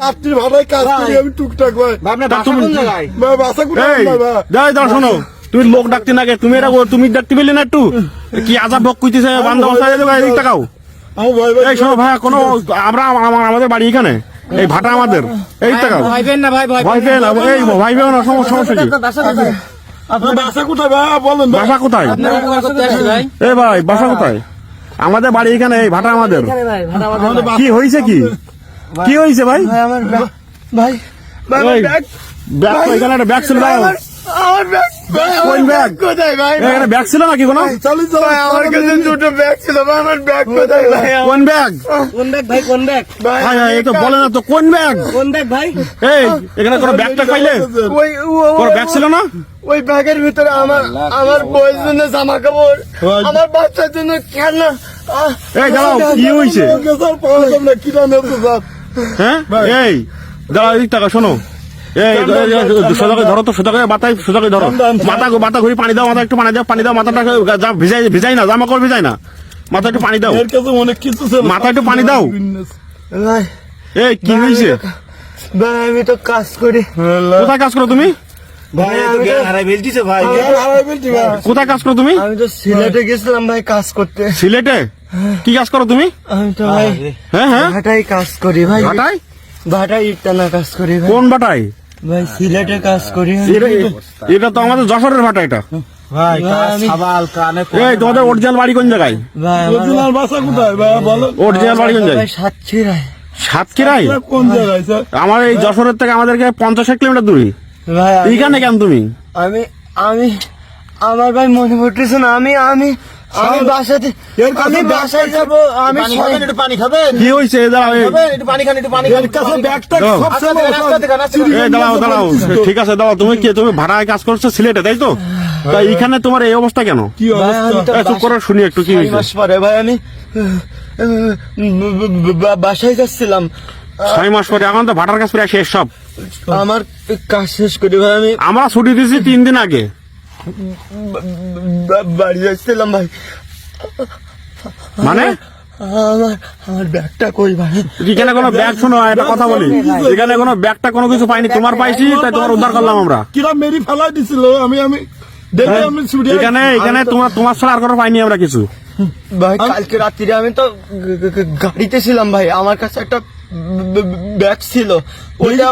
রাত্রি ভাড়ায় কাজ করি আমি টুকটাক ভাই। বাসা কোথায় ভাই? শোনো, তুমি লোক ডাকতে না গে, তুমি এটা তুমি ডাকতে পেলে না একটু কি আজাব ভোগ করতেছে বান্ধব টাকাও। এই শোনো ভাই, কোনো আমরা আমাদের বাড়ি এখানে, এই ভাটা আমাদের, এই টাকাও ভয় পেন না, এই ভাই পেন না, সমস্যা কি? বাসা কোথায় ভাই বলেন? বাসা কোথায়? এই ভাই বাসা কোথায়? আমাদের বাড়ি এখানে, এই ভাটা আমাদের। কি হয়েছে, কি হয়েছে ভাই? আমার ভাই ব্যাগ এখানে একটা ব্যাগ ছিল, আমার ব্যাগ কোন ব্যাগ? কোথায় ভাই? এখানে ব্যাগ ছিল নাকি কোনো? আমার কাছে দুটো ব্যাগ ছিল ভাই, আমার ব্যাগ কোথায় ভাই? কোন ব্যাগ? কোন ব্যাগ ভাই, কোন ব্যাগ? ভাই এই তো বলে না তো কোন ব্যাগ? কোন ব্যাগ ভাই? এই এখানে কোনো ব্যাগটা পাইলে? কোনো ব্যাগ ছিল না? ওই ব্যাগের ভিতরে আমার বউয়ের জন্য জামা কাপড়, আমার বাচ্চার জন্য খেলনা। এই দাঁড়াও, কি হয়েছে? হ্যাঁ এই দাঁড়াও, এই টাকা শোনো, এই সোজাকে ধরো তো, সোজাকে মাথায়, সোজাকে ধরো, মাথা ঘুরি পানি দাও, মাথা একটু পানি দাও, মাথাটা ভিজাই না, জামা কাপড় ভিজাই না, মাথা একটু পানি দাও, অনেক কিছু মাথা একটু পানি দাও। ভাই এই কি হয়েছে? ভাই আমি তো কাজ করি। কোথায় কাজ করো তুমি? কোথায় কাজ করো তুমি? আমি তো সিলেটে গেছিলাম ভাই কাজ করতে। সিলেটে কি কাজ করো তুমি? আমি তো ভাই হ্যাঁ ভাটাই কাজ করি ভাই, ভাটায়? ভাটাই ইটানা কাজ করি ভাই। কোন ভাটায়? ভাই সিলেটে কাজ করি। এটা তো আমাদের যশোরের ভাটা। এটা ভাই এই তোমাদের অরিজিনাল বাড়ি কোন জায়গায়? ভাই অরিজিনাল বাসা কোথায় ভাই বলো? অরিজিনাল বাড়ি কোন জায়গায়? সাতক্ষীরায়। সাতক্ষীরায়? কোন জায়গায় স্যার? আমার এই যশোরের থেকে আমাদেরকে 50 কিলোমিটার দূরে। ভাই এইখানে কেন তুমি? আমি আমার ভাই মনে পড়তেছে না, আমি বাসাতে, আমি বাসায় যাবো। আমি পানি খাবেন? কি হয়েছে? দাঁড়াও, একটু পানি খান, একটু পানি দাঁড়াও, ঠিক আছে দাঁড়াও। তুমি ভাড়ায় কাজ করছো সিলেটে, তাই তো? তা এইখানে তোমার এই অবস্থা কেন? কি অবস্থা? চুপ করে শুনি একটু, কি হয়েছে? মাস পরে ভাই আমি বাসায় যাচ্ছিলাম। 6 মাস পরে? এখন তো ভাড়ার কাজ প্রায় শেষ সব। আমার কাজ শেষ করি ভাই, আমি আমরা ছুটি দিয়েছি 3 দিন আগে। বাড়ি যাচ্ছিলাম ভাই। মানে আমার ব্যাগটা কই ভাই? এখানে কোনো ব্যাগ, শোনো একটা কথা বলি, এখানে কোনো ব্যাগটা কোনো কিছু পাইনি, তোমার পাইছি, তাই তোমার উদ্ধার করলাম আমরা। কিরা মেরি ফেলাই দিছিল, আমি এখানে তোমার ছাড়া আর কোনো পাইনি আমরা কিছু। ভাই কালকে রাত্রিরে আমি তো গাড়িতে ছিলাম ভাই, আমার কাছে একটা ব্যাগ ছিল, ওইটা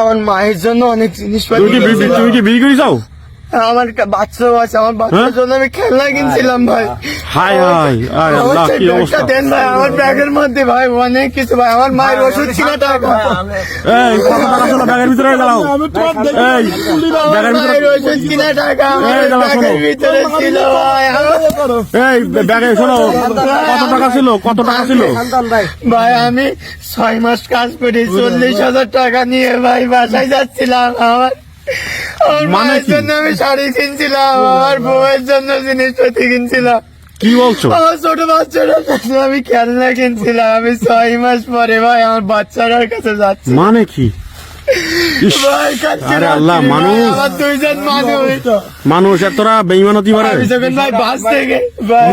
আমার মায়ের জন্য অনেক জিনিসপত্র। তুমি কি বিয়ে করে যাও? আমার একটা বাচ্চাও আছে, আমার বাচ্চার জন্য আমি খেলনা কিনছিলাম ভাই। হাই হাই আল্লাহ, কি অবস্থা! দেন ভাই আমার ব্যাগের মধ্যে ভাই অনেক কিছু ভাই, আমার মায়ের ওষুধ ছিল টাকা। এই কত টাকা ছিল ব্যাগের ভিতরে? দাঁড়াও, এই ব্যাগের ভিতরে ওষুধ কিনা টাকা আমার ব্যাগের ভিতরে ছিল ভাই। এই ব্যাগে শোনো, কত টাকা ছিল? ভাই আমি 6 মাস কাজ করি, 40,000 টাকা নিয়ে ভাই বাসায় যাচ্ছিলাম। আমার মায়ের জন্য আমি শাড়ি কিনছিলাম, আমার বউয়ের জন্য জিনিসপত্র কিনছিলাম। কি বলছো? আমার ছোট বাচ্চাটার জন্য আমি খেলনা কিনছিলাম। আমি 6 মাস পরে ভাই আমার বাচ্চাটার কাছে যাচ্ছি। মানে কি? ভাই কালকে আরে আল্লাহ, আমার 2জন মানুষ এতটা বেঈমান হতে পারে? আমি যখন ভাই বাস থেকে ভাই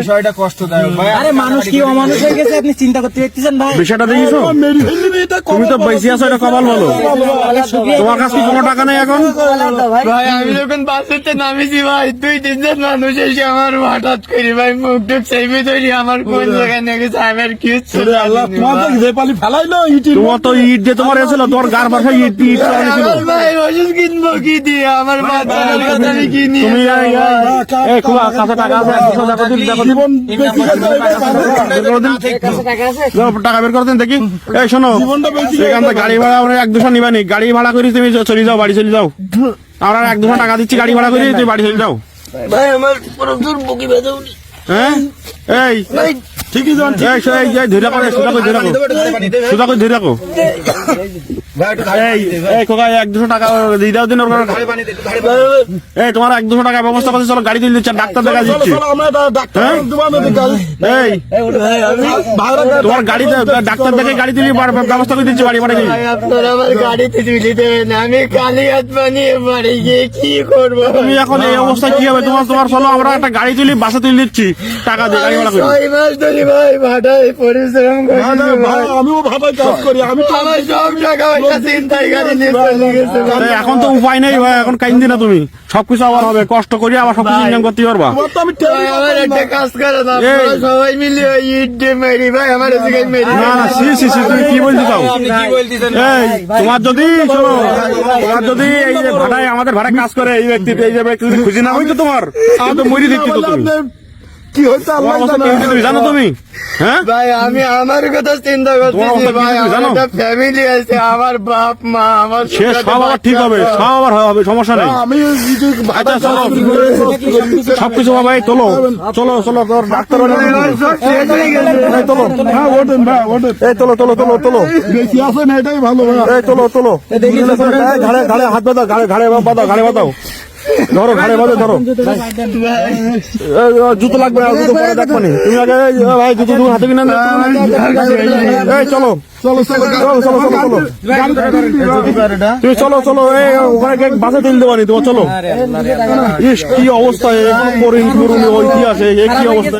বিষয়টা কষ্টদায়ক ভাই। আরে মানুষ কি অমানুষ হয়ে গেছে, আপনি চিন্তা করতে পারতেছেন ভাই? বিষয়টা দেখিছো? তুমি তো বেশি আছো, এটা কপাল বলো। তোমার কাছে কোনো টাকা নেই এখন? ভাই আমি যখন বাসেতে নামিছি ভাই 2-3 মানুষ এসে আমার হঠাৎ করে ভাই মুখ টুক চাইবে তৈরি, আমার কোন জায়গায় নিয়ে গেছে আমার কিছু তোমার তো ইট দিয়ে তোমার এসেছিল, তোমার গার বাসায় ইট ছিল। ভাই ওষুধ কিনবো কি দিয়ে, আমার বাচ্চার কথা আমি কিনি। তুমি এই খোলা কাছে টাকা আছে? 200 টাকা দিন, টাকা বের করে দিন দেখি। এই শোনো, এখান থেকে গাড়ি ভাড়া 1-200 নিবানি, গাড়ি ভাড়া করি তুমি চলে যাও, বাড়ি চলে যাও। আমরা 1-200 টাকা দিচ্ছি গাড়ি ভাড়া করি, তুমি বাড়ি চলে যাও। ভাই আমার প্রচুর বুকি ব্যথা উঠছে। হ্যাঁ এই ঠিকই ধরে রাখো। এই খোকা 1-200 টাকা দিয়ে দাও দিন। এই তোমার 1-200 টাকা ব্যবস্থা করছি, চলো গাড়ি তুলে দিচ্ছে, ডাক্তার দেখা দিচ্ছি। এই তোমার গাড়িতে ডাক্তার দেখে গাড়ি তুলি ব্যবস্থা করে দিচ্ছি, বাড়ি বাড়ি। আপনারা আমার গাড়িতে তুলে দেবেন, আমি কালি হাত বানিয়ে বাড়ি গিয়ে কি করবো? তুমি এখন এই অবস্থা কি হবে তোমার? চলো আমরা একটা গাড়ি তুলি, বাসে তুলে দিচ্ছি টাকা দিয়ে, গাড়ি ভাড়া করে। 6 মাস ধরে ভাই ভাটায় পরিশ্রম করি ভাই। আমিও ভাটায় কাজ করি, আমি তো আমার সব টাকা পয়সা চিন্তায় গাড়ি নিয়ে চলে গেছে ভাই। আরে এখন তো উপায় নেই ভাই, এখন কাইন্দি না তুমি, সবকিছু আবার হবে, কষ্ট করে আবার সবকিছু ইনকাম করতে পারবা। তোমার তো আমি ভাই আমার একটা কাজ করে না, এই। আপনারা সবাই মিলে ওই ইট দিয়ে মেরি ভাই, আমার এদিকে মেরি না না, সি সি সি, তুমি কি বলতে চাও? আপনি কি বলতেছেন? এই তোমার যদি শোনো, তোমার যদি এই যে ভাড়ায় আমাদের ভাড়ায় কাজ করে এই ব্যক্তি যদি খুশি না হইতো তোমার, আমি তো মরি দিচ্ছি তো তুমি। কি হয়েছে তোমার আল্লাহ অবস্থা জানে। কি হয়েছে তুমি জানো তুমি? হ্যাঁ, ভাই আমি আমার কথা চিন্তা তোমার করতেছি অবস্থা কি ভাই, তুমি আমার জানো? একটা ফ্যামিলি আছে, আমার বাপ মা, আমার সে ছোট সব আবার ঠিক হবে, বাচ্চা। সব আবার হবে, সমস্যা নেই। আমি আচ্ছা চলো, সবকিছু বাবা, এই চলো চলো চলো, তোর ডাক্তার বাড়ি নিয়ে আমার যাবো। সব শেষ হয়ে গেছে। এই চলো, হ্যাঁ ওঠেন ভাই ওঠেন, এই চলো চলো চলো চলো, বেশি আছেন এটাই ভালো ভাই। এই চলো চলো, ঘাড়ে ঘাড়ে হাত বাঁধাও, ঘাড়ে ঘাড়ে বাঁধাও, ঘাড়ে বাঁধাও, ধরো ঘাড়ে বাঁধো, ধরো। এই, জুতো লাগবে না, জুতো পরে দেখবো নি। তুমি আগে এই, ভাই জুতো তুমি হাতে কিনে আনো। এই চলো চলো চলো চলো চলো চলো চলো, তুমি চলো চলো, এই ওখানে গিয়ে বাসে তুলে দেবো নি তোমার, চলো। ইস কি অবস্থা, এগুলো করিনি ওই কি আছে, এ কি অবস্থা।